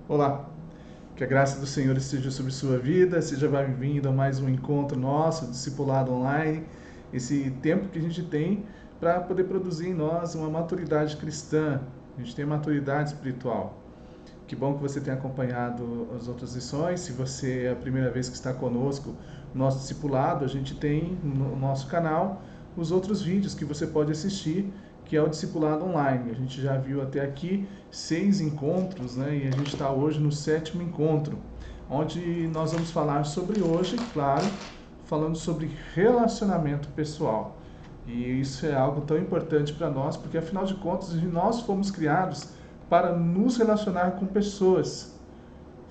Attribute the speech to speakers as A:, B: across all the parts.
A: Olá, que a graça do Senhor esteja sobre sua vida, seja bem-vindo a mais um encontro nosso, Discipulado Online, esse tempo que a gente tem para poder produzir em nós uma maturidade cristã, a gente tem maturidade espiritual. Que bom que você tenha acompanhado as outras lições. Se você é a primeira vez que está conosco no nosso discipulado, a gente tem no nosso canal os outros vídeos que você pode assistir, que é o discipulado online. A gente já viu até aqui 6 encontros, né? E a gente está hoje no 7º encontro, onde nós vamos falar sobre hoje, claro, falando sobre relacionamento pessoal. E isso é algo tão importante para nós, porque afinal de contas nós fomos criados para nos relacionar com pessoas.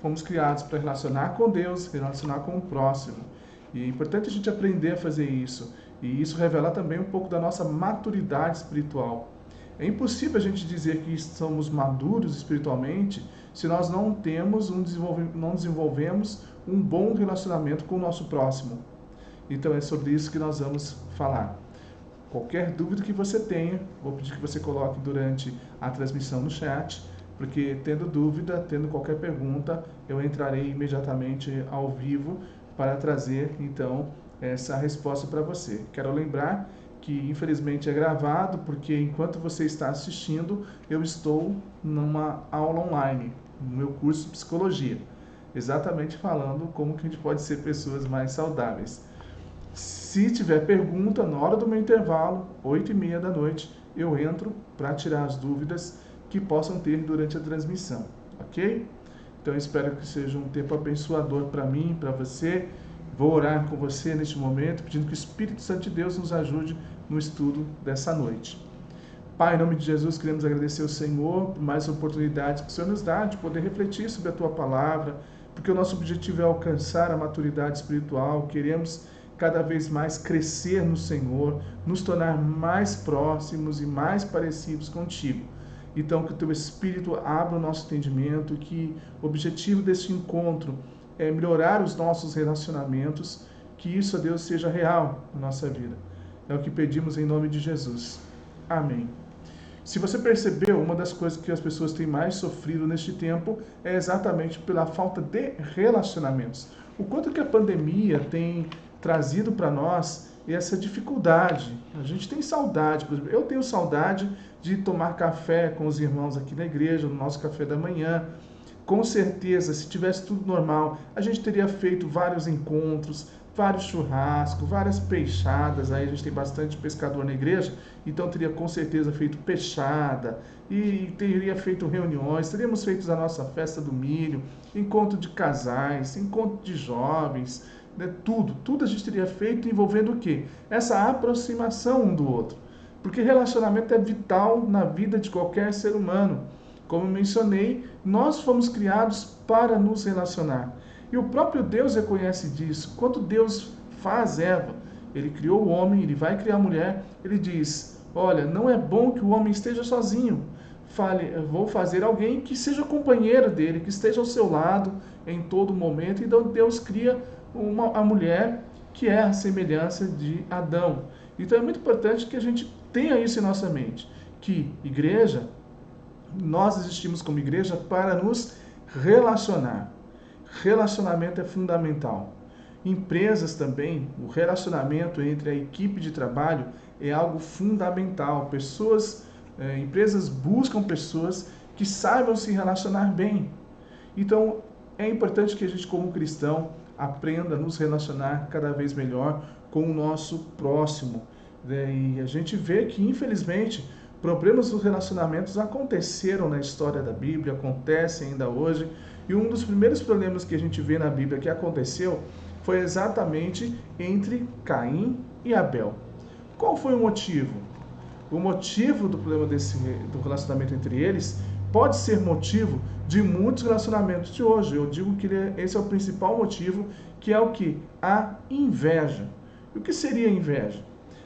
A: Fomos criados para relacionar com Deus, relacionar com o próximo. E é importante a gente aprender a fazer isso. E isso revela também um pouco da nossa maturidade espiritual. É impossível a gente dizer que somos maduros espiritualmente se nós não desenvolvemos um bom relacionamento com o nosso próximo. Então é sobre isso que nós vamos falar. Qualquer dúvida que você tenha, vou pedir que você coloque durante a transmissão no chat, porque tendo dúvida, tendo qualquer pergunta, eu entrarei imediatamente ao vivo para trazer então essa resposta para você. Quero lembrar que infelizmente é gravado, porque enquanto você está assistindo, eu estou numa aula online, no meu curso de psicologia, exatamente falando como que a gente pode ser pessoas mais saudáveis. Se tiver pergunta, na hora do meu intervalo, 8h30 da noite, eu entro para tirar as dúvidas que possam ter durante a transmissão, ok? Então, eu espero que seja um tempo abençoador para mim, para você. Vou orar com você neste momento, pedindo que o Espírito Santo de Deus nos ajude no estudo dessa noite. Pai, em nome de Jesus, queremos agradecer ao Senhor por mais oportunidades que o Senhor nos dá de poder refletir sobre a Tua Palavra, porque o nosso objetivo é alcançar a maturidade espiritual. Queremos cada vez mais crescer no Senhor, nos tornar mais próximos e mais parecidos contigo. Então, que o Teu Espírito abra o nosso entendimento, que o objetivo deste encontro é melhorar os nossos relacionamentos, que isso, a Deus, seja real na nossa vida. É o que pedimos em nome de Jesus. Amém. Se você percebeu, uma das coisas que as pessoas têm mais sofrido neste tempo é exatamente pela falta de relacionamentos. O quanto que a pandemia tem trazido para nós essa dificuldade. A gente tem saudade, por exemplo, eu tenho saudade de tomar café com os irmãos aqui na igreja, no nosso café da manhã. Com certeza, se tivesse tudo normal, a gente teria feito vários encontros, vários churrascos, várias peixadas. Aí a gente tem bastante pescador na igreja, então teria com certeza feito peixada e teria feito reuniões, teríamos feito a nossa festa do milho, encontro de casais, encontro de jovens, né? Tudo a gente teria feito envolvendo o quê? Essa aproximação um do outro. Porque relacionamento é vital na vida de qualquer ser humano. Como mencionei, nós fomos criados para nos relacionar. E o próprio Deus reconhece disso. Quando Deus faz Eva, ele criou o homem, ele vai criar a mulher, ele diz: olha, não é bom que o homem esteja sozinho. Vou fazer alguém que seja companheiro dele, que esteja ao seu lado em todo momento. Então Deus cria a mulher que é a semelhança de Adão. Então é muito importante que a gente tenha isso em nossa mente, que igreja, nós existimos como igreja para nos relacionar. Relacionamento é fundamental. Empresas também, o relacionamento entre a equipe de trabalho é algo fundamental. Empresas buscam pessoas que saibam se relacionar bem. Então, é importante que a gente, como cristão, aprenda a nos relacionar cada vez melhor com o nosso próximo. E a gente vê que, infelizmente, problemas dos relacionamentos aconteceram na história da Bíblia, acontecem ainda hoje. E um dos primeiros problemas que a gente vê na Bíblia que aconteceu foi exatamente entre Caim e Abel. Qual foi o motivo? O motivo do problema do relacionamento entre eles pode ser motivo de muitos relacionamentos de hoje. Eu digo que esse é o principal motivo, que é o que? A inveja. E o que seria a inveja?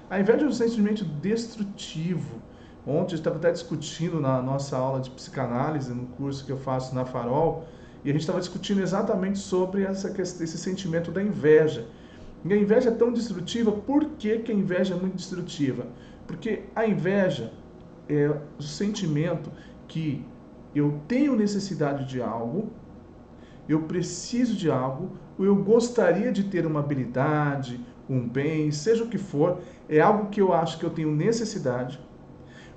A: A inveja é um sentimento destrutivo. Ontem eu estava até discutindo na nossa aula de psicanálise, no curso que eu faço na Farol, e a gente estava discutindo exatamente sobre esse sentimento da inveja. E a inveja é tão destrutiva, por que a inveja é muito destrutiva? Porque a inveja é o sentimento que Eu tenho necessidade de algo, eu preciso de algo, ou eu gostaria de ter uma habilidade, um bem, seja o que for, é algo que eu acho que eu tenho necessidade,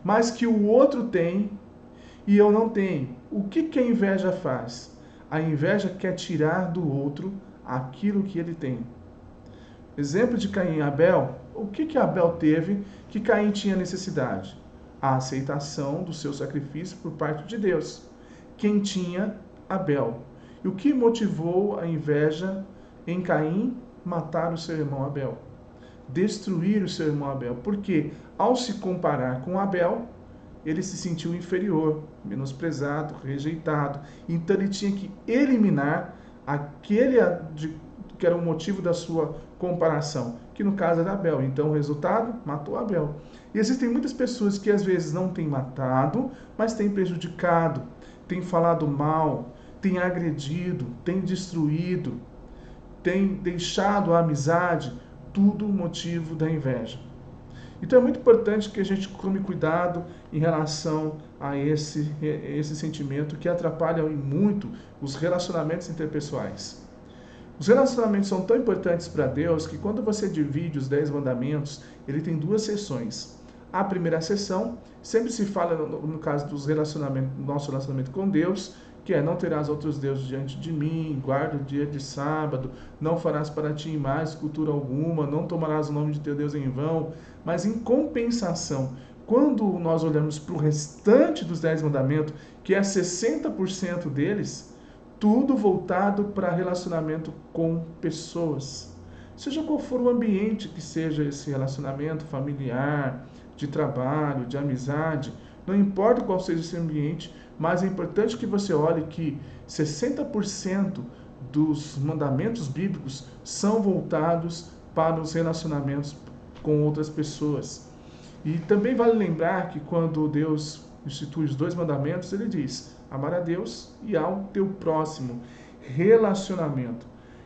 A: mas que o outro tem e eu não tenho. O que a inveja faz? A inveja quer tirar do outro aquilo que ele tem. Exemplo de Caim e Abel, o que Abel teve que Caim tinha necessidade? A aceitação do seu sacrifício por parte de Deus. Quem tinha? Abel. E o que motivou a inveja em Caim? Matar o seu irmão Abel. Destruir o seu irmão Abel. Porque ao se comparar com Abel, ele se sentiu inferior, menosprezado, rejeitado. Então ele tinha que eliminar aquele que era o motivo da sua comparação, que no caso era Abel. Então o resultado, matou Abel. E existem muitas pessoas que às vezes não têm matado, mas têm prejudicado, têm falado mal, têm agredido, têm destruído, têm deixado a amizade, tudo motivo da inveja. Então é muito importante que a gente tome cuidado em relação a esse sentimento que atrapalha muito os relacionamentos interpessoais. Os relacionamentos são tão importantes para Deus que quando você divide os 10 mandamentos, ele tem 2 sessões. A primeira sessão sempre se fala, no caso dos relacionamentos, do nosso relacionamento com Deus, que é: não terás outros deuses diante de mim, guarda o dia de sábado, não farás para ti mais cultura alguma, não tomarás o nome de teu Deus em vão. Mas em compensação, quando nós olhamos para o restante dos 10 mandamentos, que é 60% deles, tudo voltado para relacionamento com pessoas. Seja qual for o ambiente que seja esse relacionamento familiar, de trabalho, de amizade, não importa qual seja esse ambiente, mas é importante que você olhe que 60% dos mandamentos bíblicos são voltados para os relacionamentos com outras pessoas. E também vale lembrar que quando Deus institui os 2 mandamentos, ele diz: amar a Deus e ao teu próximo. Relacionamento.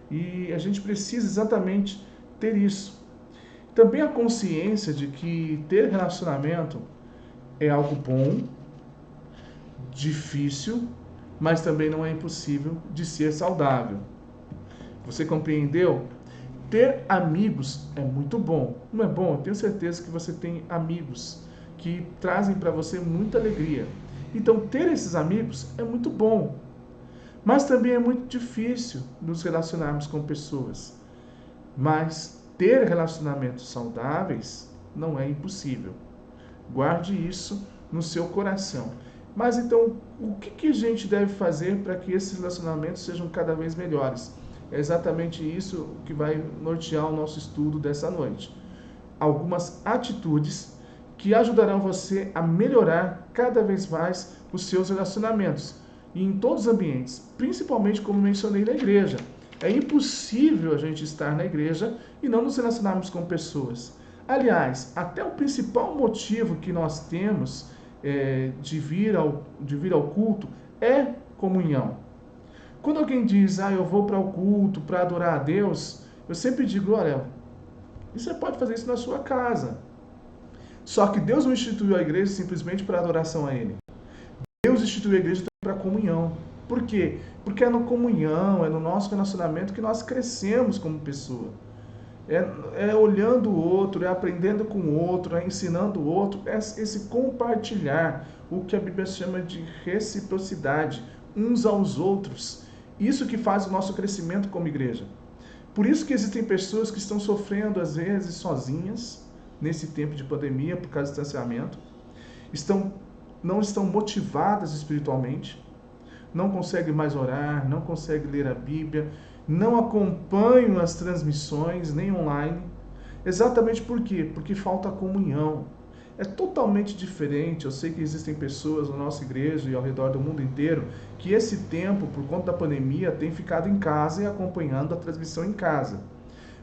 A: E a gente precisa exatamente ter isso. Também a consciência de que ter relacionamento é algo bom, difícil, mas também não é impossível de ser saudável. Você compreendeu? Ter amigos é muito bom. Não é bom? Eu tenho certeza que você tem amigos que trazem para você muita alegria. Então, ter esses amigos é muito bom. Mas também é muito difícil nos relacionarmos com pessoas. Mas ter relacionamentos saudáveis não é impossível. Guarde isso no seu coração. Mas então, o que a gente deve fazer para que esses relacionamentos sejam cada vez melhores? É exatamente isso que vai nortear o nosso estudo dessa noite. Algumas atitudes que ajudarão você a melhorar cada vez mais os seus relacionamentos. E em todos os ambientes, principalmente como mencionei na igreja. É impossível a gente estar na igreja e não nos relacionarmos com pessoas. Aliás, até o principal motivo que nós temos de vir ao culto é comunhão. Quando alguém diz: eu vou para o culto para adorar a Deus, eu sempre digo: olha, você pode fazer isso na sua casa. Só que Deus não instituiu a igreja simplesmente para adoração a Ele. Deus instituiu a igreja para comunhão. Por quê? Porque é na comunhão, é no nosso relacionamento que nós crescemos como pessoa. É olhando o outro, é aprendendo com o outro, é ensinando o outro, é esse compartilhar, o que a Bíblia chama de reciprocidade, uns aos outros. Isso que faz o nosso crescimento como igreja. Por isso que existem pessoas que estão sofrendo, às vezes, sozinhas, nesse tempo de pandemia, por causa do distanciamento, não estão motivadas espiritualmente, não conseguem mais orar, não conseguem ler a Bíblia, não acompanham as transmissões, nem online. Exatamente por quê? Porque falta comunhão. É totalmente diferente. Eu sei que existem pessoas na nossa igreja e ao redor do mundo inteiro que esse tempo, por conta da pandemia, tem ficado em casa e acompanhando a transmissão em casa.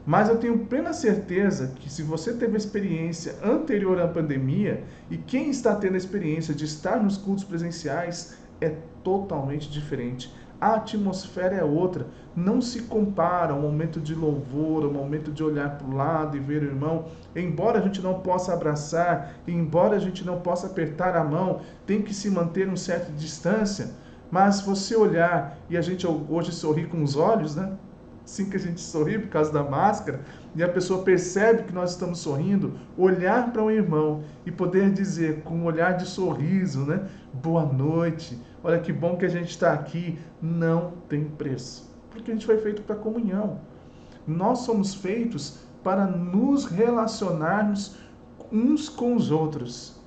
A: Mas eu tenho plena certeza que se você teve a experiência anterior à pandemia e quem está tendo a experiência de estar nos cultos presenciais, é totalmente diferente. a atmosfera é outra. Não se compara um momento de louvor, um momento de olhar para o lado e ver o irmão. Embora a gente não possa abraçar, embora a gente não possa apertar a mão, tem que se manter uma certa distância. Mas você olhar, e a gente hoje sorri com os olhos, né? Assim que a gente sorri por causa da máscara, e a pessoa percebe que nós estamos sorrindo, olhar para um irmão e poder dizer com um olhar de sorriso, né? Boa noite, olha que bom que a gente está aqui, não tem preço. Porque a gente foi feito para comunhão. Nós somos feitos para nos relacionarmos uns com os outros.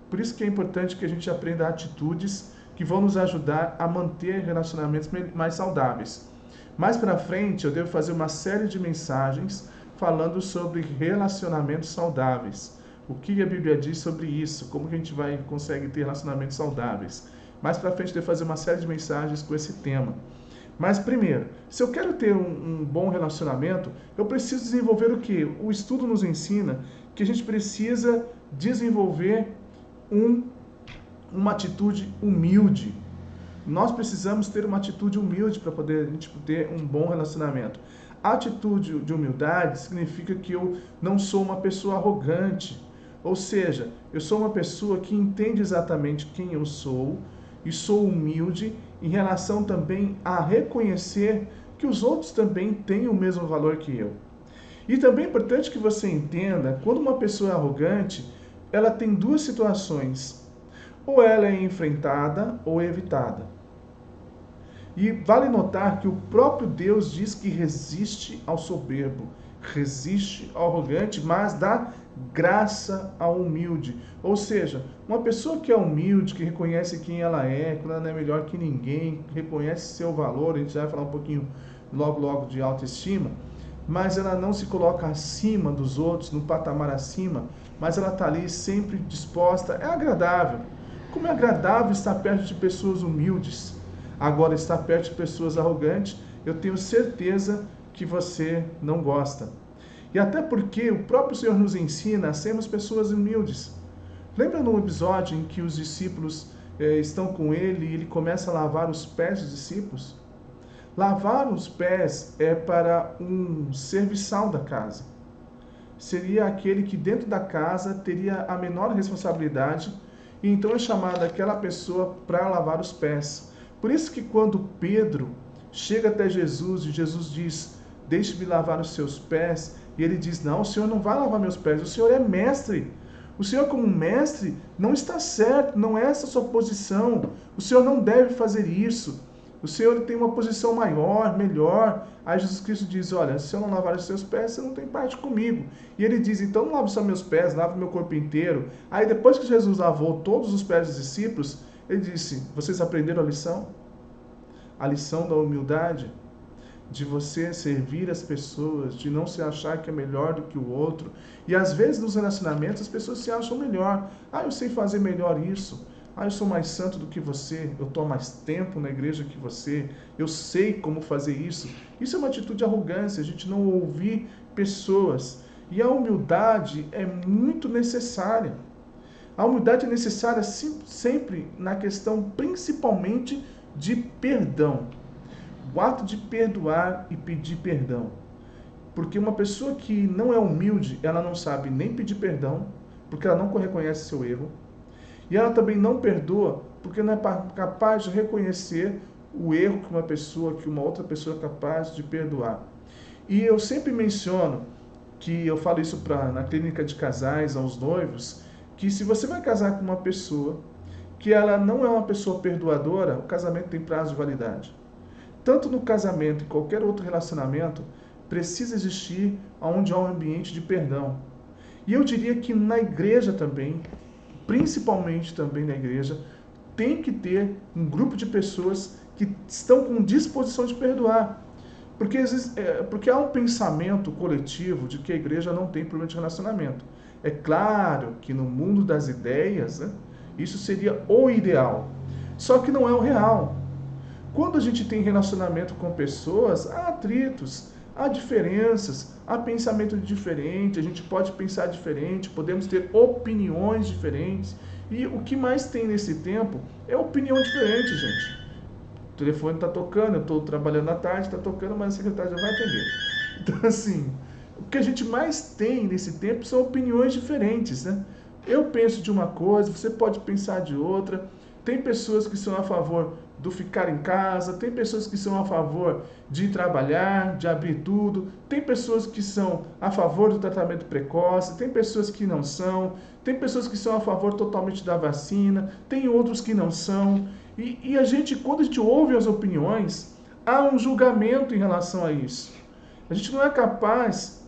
A: Por isso que é importante que a gente aprenda atitudes que vão nos ajudar a manter relacionamentos mais saudáveis. Mais para frente, eu devo fazer uma série de mensagens falando sobre relacionamentos saudáveis. O que a Bíblia diz sobre isso? Como que a gente consegue ter relacionamentos saudáveis? Mais para frente, eu devo fazer uma série de mensagens com esse tema. Mas primeiro, se eu quero ter um bom relacionamento, eu preciso desenvolver o quê? O estudo nos ensina que a gente precisa desenvolver uma atitude humilde. Nós precisamos ter uma atitude humilde para poder a gente ter um bom relacionamento. A atitude de humildade significa que eu não sou uma pessoa arrogante. Ou seja, eu sou uma pessoa que entende exatamente quem eu sou e sou humilde em relação também a reconhecer que os outros também têm o mesmo valor que eu. E também é importante que você entenda, quando uma pessoa é arrogante, ela tem duas situações. Ou ela é enfrentada ou é evitada. E vale notar que o próprio Deus diz que resiste ao soberbo, resiste ao arrogante, mas dá graça ao humilde. Ou seja, uma pessoa que é humilde, que reconhece quem ela é, que ela não é melhor que ninguém, que reconhece seu valor, a gente vai falar um pouquinho logo de autoestima, mas ela não se coloca acima dos outros, no patamar acima, mas ela está ali sempre disposta, é agradável. Como é agradável estar perto de pessoas humildes. Agora, estar perto de pessoas arrogantes, eu tenho certeza que você não gosta. E até porque o próprio Senhor nos ensina a sermos pessoas humildes. Lembra num episódio em que os discípulos estão com ele e ele começa a lavar os pés dos discípulos? Lavar os pés é para um serviçal da casa. Seria aquele que dentro da casa teria a menor responsabilidade e então é chamada aquela pessoa para lavar os pés. Por isso que quando Pedro chega até Jesus e Jesus diz, deixe-me lavar os seus pés, e ele diz, não, o Senhor não vai lavar meus pés, o Senhor é mestre. O Senhor como mestre não está certo, não é essa a sua posição. O Senhor não deve fazer isso. O Senhor tem uma posição maior, melhor. Aí Jesus Cristo diz, olha, se eu não lavar os seus pés, você não tem parte comigo. E ele diz, então não lave só meus pés, lave meu corpo inteiro. Aí depois que Jesus lavou todos os pés dos discípulos, ele disse, vocês aprenderam a lição? A lição da humildade, de você servir as pessoas, de não se achar que é melhor do que o outro. E às vezes nos relacionamentos as pessoas se acham melhor. Ah, eu sei fazer melhor isso. Ah, eu sou mais santo do que você. Eu estou há mais tempo na igreja que você. Eu sei como fazer isso. Isso é uma atitude de arrogância, a gente não ouvir pessoas. E a humildade é muito necessária. A humildade é necessária sempre na questão, principalmente, de perdão. O ato de perdoar e pedir perdão. Porque uma pessoa que não é humilde, ela não sabe nem pedir perdão, porque ela não reconhece seu erro. E ela também não perdoa, porque não é capaz de reconhecer o erro que uma outra pessoa é capaz de perdoar. E eu sempre menciono, que eu falo isso na clínica de casais, aos noivos, que se você vai casar com uma pessoa que ela não é uma pessoa perdoadora, o casamento tem prazo de validade. Tanto no casamento e qualquer outro relacionamento, precisa existir onde há um ambiente de perdão. E eu diria que na igreja também, principalmente também na igreja, tem tem um grupo de pessoas que estão com disposição de perdoar. Porque há um pensamento coletivo de que a igreja não tem problema de relacionamento. É claro que no mundo das ideias, né, isso seria o ideal. Só que não é o real. Quando a gente tem relacionamento com pessoas, há atritos, há diferenças, há pensamento diferente, a gente pode pensar diferente, podemos ter opiniões diferentes. E o que mais tem nesse tempo é opinião diferente, gente. O telefone está tocando, eu estou trabalhando à tarde, está tocando, mas a secretária já vai atender. Então, assim, o que a gente mais tem nesse tempo são opiniões diferentes, né? Eu penso de uma coisa, você pode pensar de outra. Tem pessoas que são a favor do ficar em casa, tem pessoas que são a favor de trabalhar, de abrir tudo, tem pessoas que são a favor do tratamento precoce, tem pessoas que não são, tem pessoas que são a favor totalmente da vacina, tem outros que não são. E a gente, quando a gente ouve as opiniões, há um julgamento em relação a isso. A gente não é capaz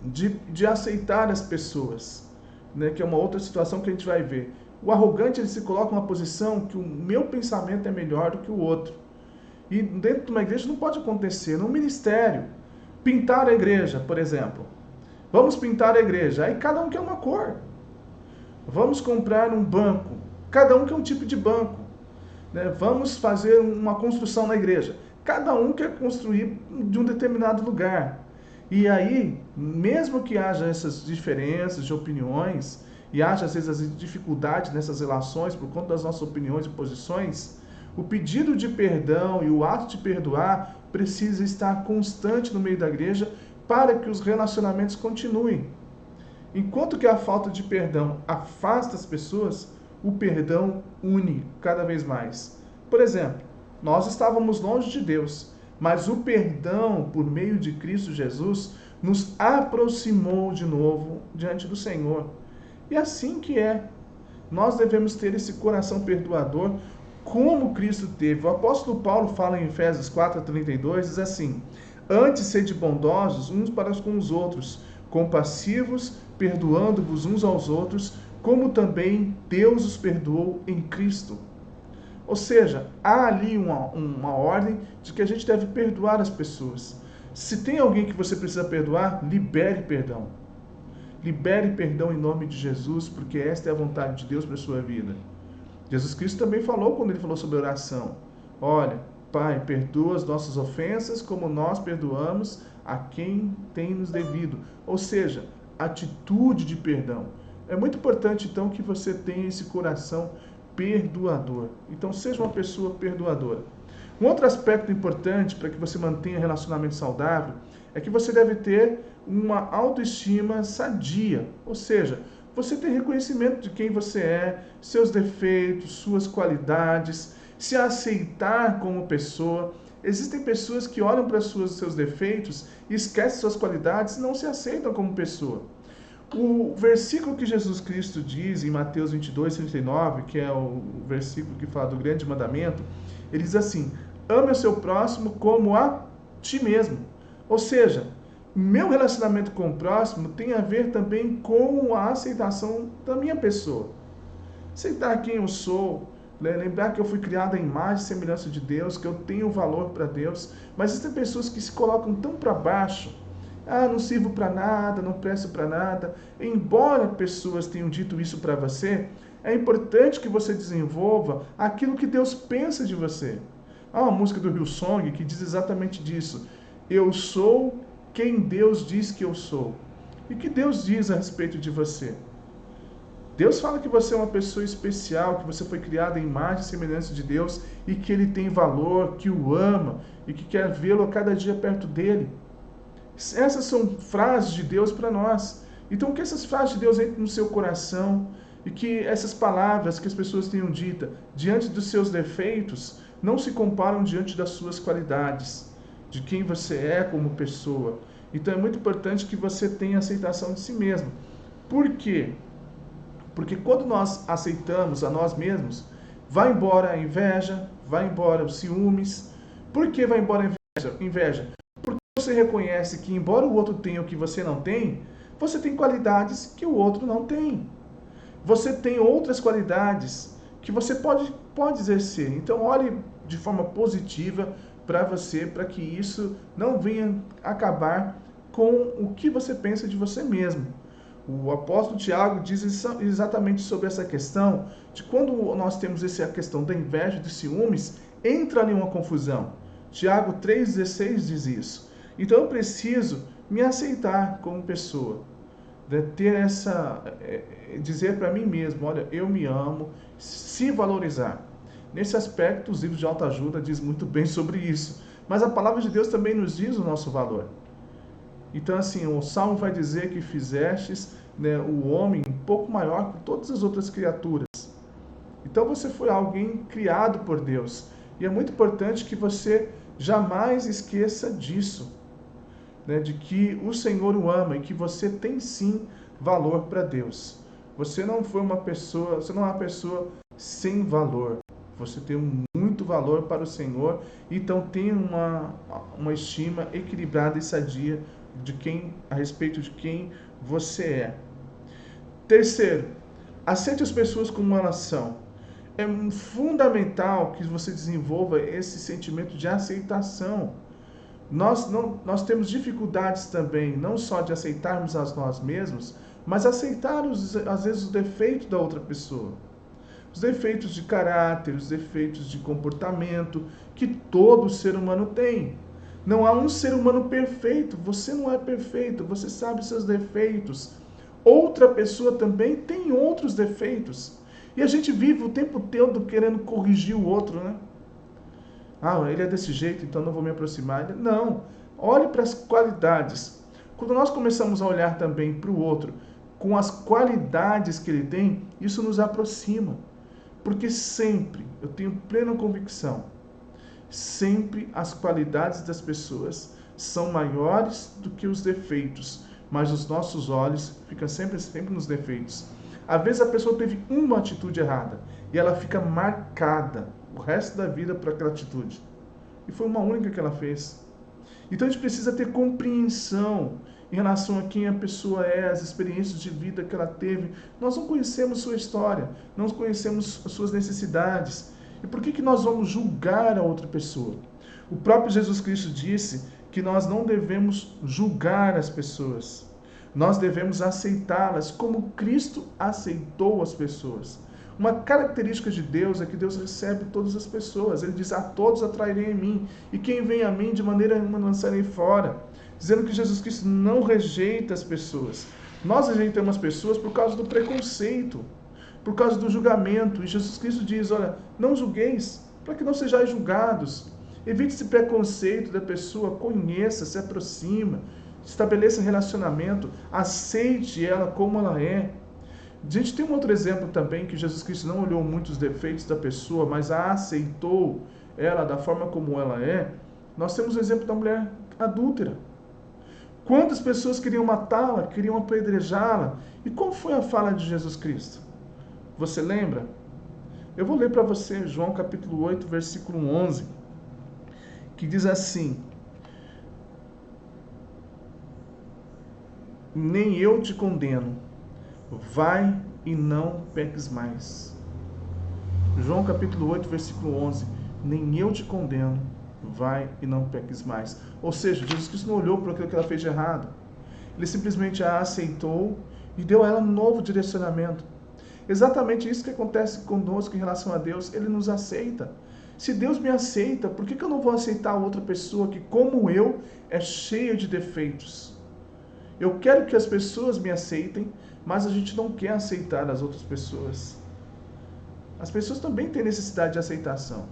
A: de aceitar as pessoas, né? Que é uma outra situação que a gente vai ver. O arrogante, ele se coloca numa posição que o meu pensamento é melhor do que o outro. E dentro de uma igreja não pode acontecer. Num ministério, pintar a igreja, por exemplo. Vamos pintar a igreja. Aí cada um quer uma cor. Vamos comprar um banco. Cada um quer um tipo de banco. Né? Vamos fazer uma construção na igreja. Cada um quer construir de um determinado lugar. E aí, mesmo que haja essas diferenças de opiniões, e haja às vezes as dificuldades nessas relações por conta das nossas opiniões e posições, o pedido de perdão e o ato de perdoar precisa estar constante no meio da igreja para que os relacionamentos continuem. Enquanto que a falta de perdão afasta as pessoas, o perdão une cada vez mais. Por exemplo, nós estávamos longe de Deus, mas o perdão por meio de Cristo Jesus nos aproximou de novo diante do Senhor. E assim que é. Nós devemos ter esse coração perdoador como Cristo teve. O apóstolo Paulo fala em Efésios 4:32, diz assim: antes sede bondosos uns para com os outros, compassivos, perdoando-vos uns aos outros, como também Deus os perdoou em Cristo. Ou seja, há ali uma ordem de que a gente deve perdoar as pessoas. Se tem alguém que você precisa perdoar, libere perdão. Libere perdão em nome de Jesus, porque esta é a vontade de Deus para a sua vida. Jesus Cristo também falou quando ele falou sobre oração. Olha, Pai, perdoa as nossas ofensas como nós perdoamos a quem tem nos devido. Ou seja, atitude de perdão. É muito importante, então, que você tenha esse coração perdoador. Então, seja uma pessoa perdoadora. Um outro aspecto importante para que você mantenha relacionamento saudável é que você deve ter uma autoestima sadia. Ou seja, você ter reconhecimento de quem você é, seus defeitos, suas qualidades, se aceitar como pessoa. Existem pessoas que olham para seus defeitos e esquecem suas qualidades e não se aceitam como pessoa. O versículo que Jesus Cristo diz em Mateus 22:39, que é o versículo que fala do grande mandamento, ele diz assim: ame o seu próximo como a ti mesmo. Ou seja, meu relacionamento com o próximo tem a ver também com a aceitação da minha pessoa. Aceitar quem eu sou, lembrar que eu fui criado à imagem e semelhança de Deus, que eu tenho valor para Deus, mas existem pessoas que se colocam tão para baixo. Ah, não sirvo para nada, não presto para nada. Embora pessoas tenham dito isso para você, é importante que você desenvolva aquilo que Deus pensa de você. Há uma música do Hillsong que diz exatamente disso. Eu sou quem Deus diz que eu sou. E o que Deus diz a respeito de você? Deus fala que você é uma pessoa especial, que você foi criada em imagem e semelhança de Deus e que Ele tem valor, que o ama e que quer vê-lo a cada dia perto dele. Essas são frases de Deus para nós. Então, que essas frases de Deus entrem no seu coração e que essas palavras que as pessoas tenham dita diante dos seus defeitos não se comparam diante das suas qualidades, de quem você é como pessoa. Então, é muito importante que você tenha aceitação de si mesmo. Por quê? Porque quando nós aceitamos a nós mesmos, vai embora a inveja, vai embora os ciúmes. Por que vai embora a inveja? Você reconhece que, embora o outro tenha o que você não tem, você tem qualidades que o outro não tem. Você tem outras qualidades que você pode exercer. Então, olhe de forma positiva para você, para que isso não venha acabar com o que você pensa de você mesmo. O apóstolo Tiago diz exatamente sobre essa questão, de quando nós temos essa questão da inveja e dos ciúmes, entra ali uma confusão. Tiago 3,16 diz isso. Então eu preciso me aceitar como pessoa, ter dizer para mim mesmo, olha, eu me amo, se valorizar. Nesse aspecto, os livros de autoajuda diz muito bem sobre isso. Mas a palavra de Deus também nos diz o nosso valor. Então, assim, o Salmo vai dizer que fizestes, né, o homem um pouco maior que todas as outras criaturas. Então, você foi alguém criado por Deus. E é muito importante que você jamais esqueça disso, né, de que o Senhor o ama e que você tem sim valor para Deus. Você não foi uma pessoa, você não é uma pessoa sem valor. Você tem muito valor para o Senhor, então tenha uma estima equilibrada e sadia a respeito de quem você é. Terceiro, aceite as pessoas como elas são. É fundamental que você desenvolva esse sentimento de aceitação. Nós temos dificuldades também, não só de aceitarmos a nós mesmos, mas aceitar, às vezes, os defeitos da outra pessoa. Os defeitos de caráter, os defeitos de comportamento que todo ser humano tem. Não há um ser humano perfeito, você não é perfeito, você sabe seus defeitos. Outra pessoa também tem outros defeitos. E a gente vive o tempo todo querendo corrigir o outro, né? Ah, ele é desse jeito, então não vou me aproximar. Não, olhe para as qualidades. Quando nós começamos a olhar também para o outro, com as qualidades que ele tem, isso nos aproxima. Porque sempre, eu tenho plena convicção, sempre as qualidades das pessoas são maiores do que os defeitos, mas os nossos olhos ficam sempre nos defeitos. Às vezes a pessoa teve uma atitude errada e ela fica marcada o resto da vida por aquela atitude. E foi uma única que ela fez. Então a gente precisa ter compreensão em relação a quem a pessoa é, as experiências de vida que ela teve. Nós não conhecemos sua história, não conhecemos suas necessidades. E por que nós vamos julgar a outra pessoa? O próprio Jesus Cristo disse que nós não devemos julgar as pessoas. Nós devemos aceitá-las como Cristo aceitou as pessoas. Uma característica de Deus é que Deus recebe todas as pessoas. Ele diz, a todos atrairei em mim, e quem vem a mim, de maneira nenhuma lançarei fora. Dizendo que Jesus Cristo não rejeita as pessoas. Nós rejeitamos as pessoas por causa do preconceito, por causa do julgamento. E Jesus Cristo diz, olha, não julgueis, para que não sejais julgados. Evite esse preconceito da pessoa, conheça, se aproxima, estabeleça relacionamento, aceite ela como ela é. A gente tem um outro exemplo também, que Jesus Cristo não olhou muitos defeitos da pessoa, mas a aceitou ela da forma como ela é. Nós temos o exemplo da mulher adúltera. Quantas pessoas queriam matá-la, queriam apedrejá-la? E qual foi a fala de Jesus Cristo? Você lembra? Eu vou ler para você João capítulo 8, versículo 11, que diz assim: nem eu te condeno, vai e não peques mais. João capítulo 8, versículo 11, nem eu te condeno, vai e não peques mais. Ou seja, Jesus Cristo não olhou para aquilo que ela fez de errado. Ele simplesmente a aceitou e deu a ela um novo direcionamento. Exatamente isso que acontece conosco em relação a Deus. Ele nos aceita. Se Deus me aceita, por que eu não vou aceitar outra pessoa que, como eu, é cheia de defeitos? Eu quero que as pessoas me aceitem, mas a gente não quer aceitar as outras pessoas. As pessoas também têm necessidade de aceitação.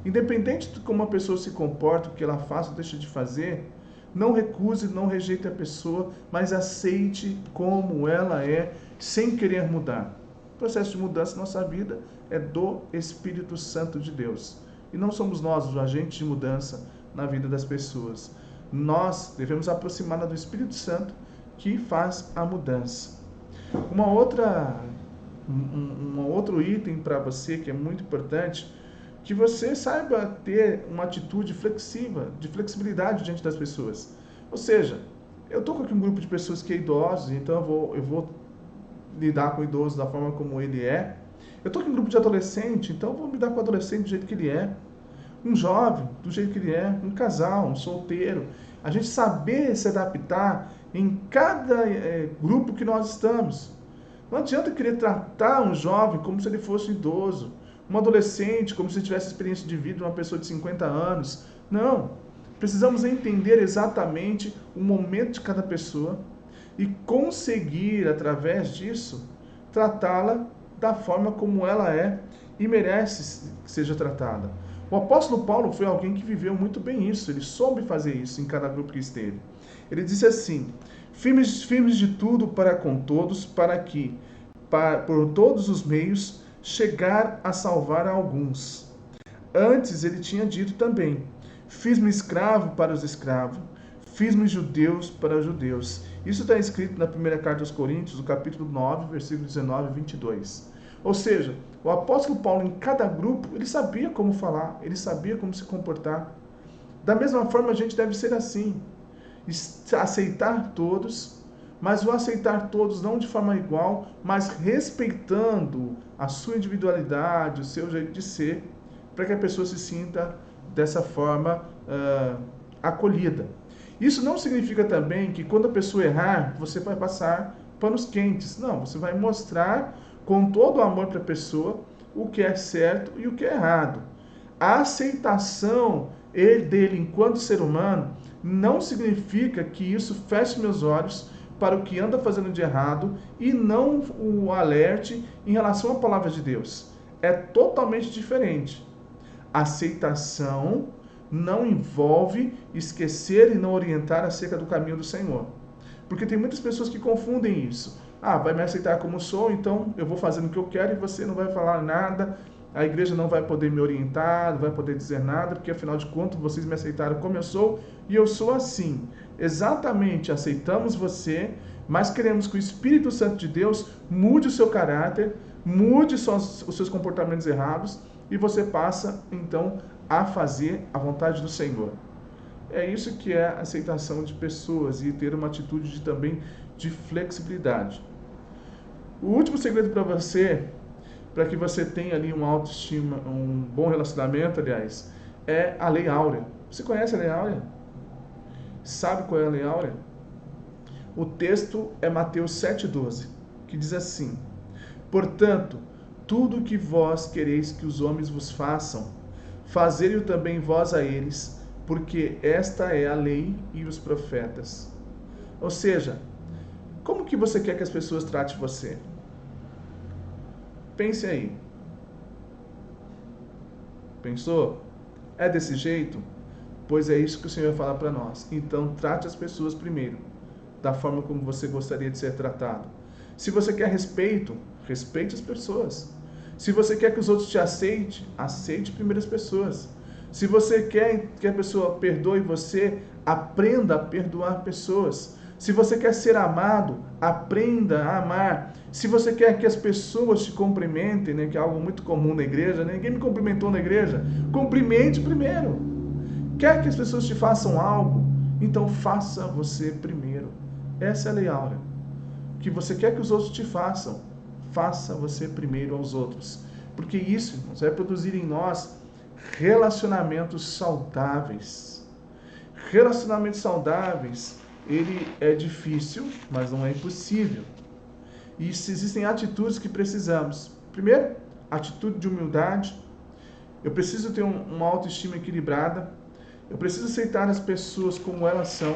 A: Independente de como a pessoa se comporta, o que ela faz ou deixa de fazer, não recuse, não rejeite a pessoa, mas aceite como ela é, sem querer mudar. O processo de mudança na nossa vida é do Espírito Santo de Deus. E não somos nós os agentes de mudança na vida das pessoas. Nós devemos aproximar do Espírito Santo, que faz a mudança. Um outro item para você que é muito importante, que você saiba ter uma atitude flexiva, de flexibilidade diante das pessoas. Ou seja, eu estou com aqui um grupo de pessoas que é idosos, então eu vou lidar com o idoso da forma como ele é. Eu estou com um grupo de adolescente, então eu vou lidar com o adolescente do jeito que ele é. Um jovem, do jeito que ele é. Um casal, um solteiro. A gente saber se adaptar em cada grupo que nós estamos. Não adianta querer tratar um jovem como se ele fosse um idoso, um adolescente como se tivesse experiência de vida de uma pessoa de 50 anos. Não. Precisamos entender exatamente o momento de cada pessoa e conseguir, através disso, tratá-la da forma como ela é e merece que seja tratada. O apóstolo Paulo foi alguém que viveu muito bem isso, ele soube fazer isso em cada grupo que esteve. Ele disse assim: firmes de tudo para com todos, para que, por todos os meios, chegar a salvar a alguns. Antes ele tinha dito também: fiz-me escravo para os escravos, fiz-me judeus para os judeus. Isso está escrito na primeira carta aos Coríntios, no capítulo 9, versículo 19 e 22. Ou seja, o apóstolo Paulo, em cada grupo, ele sabia como falar, ele sabia como se comportar. Da mesma forma, a gente deve ser assim. Aceitar todos, mas o aceitar todos não de forma igual, mas respeitando a sua individualidade, o seu jeito de ser, para que a pessoa se sinta dessa forma acolhida. Isso não significa também que quando a pessoa errar, você vai passar panos quentes. Não, você vai mostrar com todo o amor para a pessoa o que é certo e o que é errado. A aceitação dele enquanto ser humano não significa que isso feche meus olhos para o que anda fazendo de errado e não o alerte em relação à palavra de Deus. É totalmente diferente. Aceitação não envolve esquecer e não orientar acerca do caminho do Senhor. Porque tem muitas pessoas que confundem isso. Vai me aceitar como sou, então eu vou fazendo o que eu quero e você não vai falar nada, a igreja não vai poder me orientar, não vai poder dizer nada, porque afinal de contas vocês me aceitaram como eu sou e eu sou assim. Exatamente, aceitamos você, mas queremos que o Espírito Santo de Deus mude o seu caráter, mude os seus comportamentos errados e você passa, então, a fazer a vontade do Senhor. É isso que é aceitação de pessoas e ter uma atitude também de flexibilidade. O último segredo para você, para que você tenha ali uma autoestima, um bom relacionamento, aliás, é a Lei Áurea. Você conhece a Lei Áurea? Sabe qual é a Lei Áurea? O texto é Mateus 7,12, que diz assim: portanto, tudo o que vós quereis que os homens vos façam, fazei-o também vós a eles, porque esta é a lei e os profetas. Ou seja, como que você quer que as pessoas tratem você? Pense aí. Pensou? É desse jeito? Pois é isso que o Senhor vai falar para nós. Então, trate as pessoas primeiro, da forma como você gostaria de ser tratado. Se você quer respeito, respeite as pessoas. Se você quer que os outros te aceitem, aceite primeiro as pessoas. Se você quer que a pessoa perdoe você, aprenda a perdoar pessoas. Se você quer ser amado, aprenda a amar. Se você quer que as pessoas te cumprimentem, né, que é algo muito comum na igreja, né? Ninguém me cumprimentou na igreja, cumprimente primeiro. Quer que as pessoas te façam algo? Então faça você primeiro. Essa é a Lei Áurea. Que você quer que os outros te façam, faça você primeiro aos outros. Porque isso vai produzir em nós relacionamentos saudáveis. Relacionamentos saudáveis, ele é difícil, mas não é impossível. E existem atitudes que precisamos. Primeiro, atitude de humildade. Eu preciso ter uma autoestima equilibrada. Eu preciso aceitar as pessoas como elas são.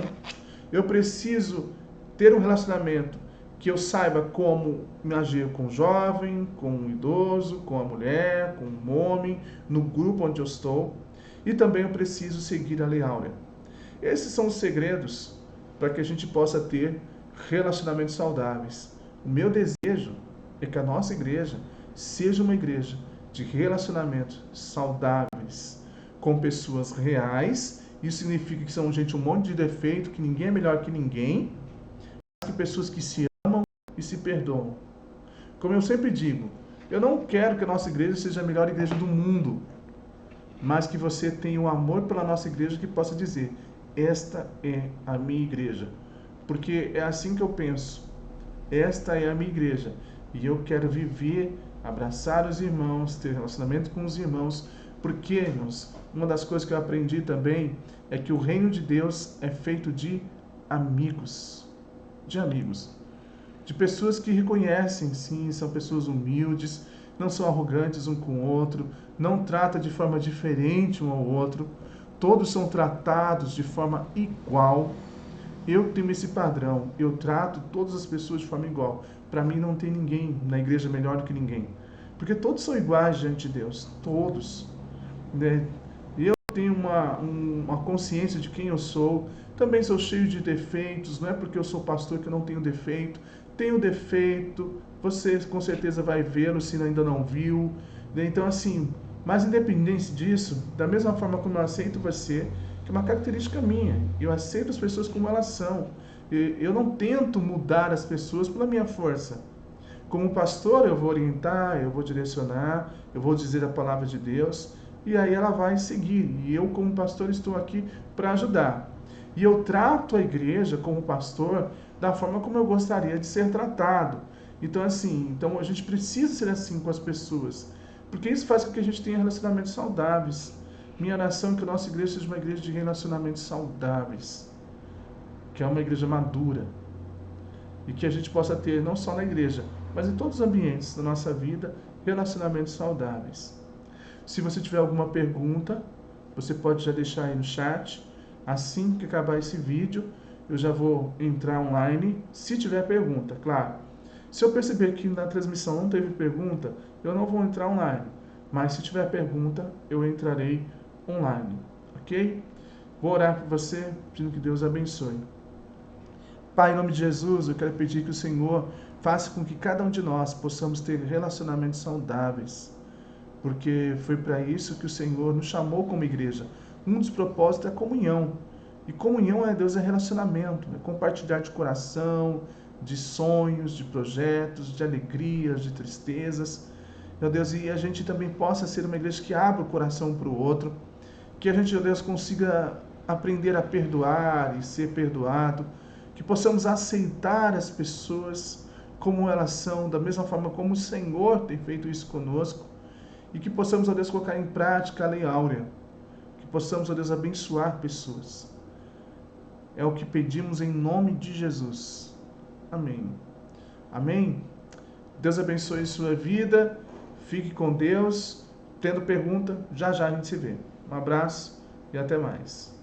A: Eu preciso ter um relacionamento que eu saiba como me agir com o jovem, com o idoso, com a mulher, com o homem, no grupo onde eu estou. E também eu preciso seguir a Lei Áurea. Esses são os segredos para que a gente possa ter relacionamentos saudáveis. O meu desejo é que a nossa igreja seja uma igreja de relacionamentos saudáveis, com pessoas reais. Isso significa que são gente um monte de defeito, que ninguém é melhor que ninguém, mas que pessoas que se amam e se perdoam. Como eu sempre digo, eu não quero que a nossa igreja seja a melhor igreja do mundo, mas que você tenha um amor pela nossa igreja que possa dizer: esta é a minha igreja. Porque é assim que eu penso. Esta é a minha igreja. E eu quero viver, abraçar os irmãos, ter relacionamento com os irmãos. Porque, irmãos, uma das coisas que eu aprendi também é que o reino de Deus é feito de amigos. De amigos. De pessoas que reconhecem, sim, são pessoas humildes, não são arrogantes um com o outro, não tratam de forma diferente um ao outro. Todos são tratados de forma igual. Eu tenho esse padrão. Eu trato todas as pessoas de forma igual. Para mim não tem ninguém na igreja melhor do que ninguém. Porque todos são iguais diante de Deus, todos, né? Eu tenho uma consciência de quem eu sou, também sou cheio de defeitos, não é porque eu sou pastor que eu não tenho defeito, tenho defeito, você com certeza vai vê-lo se ainda não viu, né? Então assim, mas independente disso, da mesma forma como eu aceito você, que é uma característica minha, eu aceito as pessoas como elas são, eu não tento mudar as pessoas pela minha força. Como pastor, eu vou orientar, eu vou direcionar, eu vou dizer a palavra de Deus, e aí ela vai seguir. E eu, como pastor, estou aqui para ajudar. E eu trato a igreja como pastor da forma como eu gostaria de ser tratado. Então, assim, então a gente precisa ser assim com as pessoas, porque isso faz com que a gente tenha relacionamentos saudáveis. Minha oração é que a nossa igreja seja uma igreja de relacionamentos saudáveis, que é uma igreja madura, e que a gente possa ter, não só na igreja, mas em todos os ambientes da nossa vida, relacionamentos saudáveis. Se você tiver alguma pergunta, você pode já deixar aí no chat. Assim que acabar esse vídeo, eu já vou entrar online, se tiver pergunta, claro. Se eu perceber que na transmissão não teve pergunta, eu não vou entrar online. Mas se tiver pergunta, eu entrarei online, ok? Vou orar por você, pedindo que Deus abençoe. Pai, em nome de Jesus, eu quero pedir que o Senhor faça com que cada um de nós possamos ter relacionamentos saudáveis, porque foi para isso que o Senhor nos chamou como igreja. Um dos propósitos é a comunhão. E comunhão Deus, é relacionamento, é compartilhar de coração, de sonhos, de projetos, de alegrias, de tristezas. Meu Deus, e a gente também possa ser uma igreja que abra o coração para o outro, que a gente, meu Deus, consiga aprender a perdoar e ser perdoado, que possamos aceitar as pessoas como elas são, da mesma forma como o Senhor tem feito isso conosco, e que possamos, ó Deus, colocar em prática a lei áurea, que possamos, ó Deus, abençoar pessoas. É o que pedimos em nome de Jesus. Amém. Amém? Deus abençoe sua vida, fique com Deus. Tendo pergunta, já já a gente se vê. Um abraço e até mais.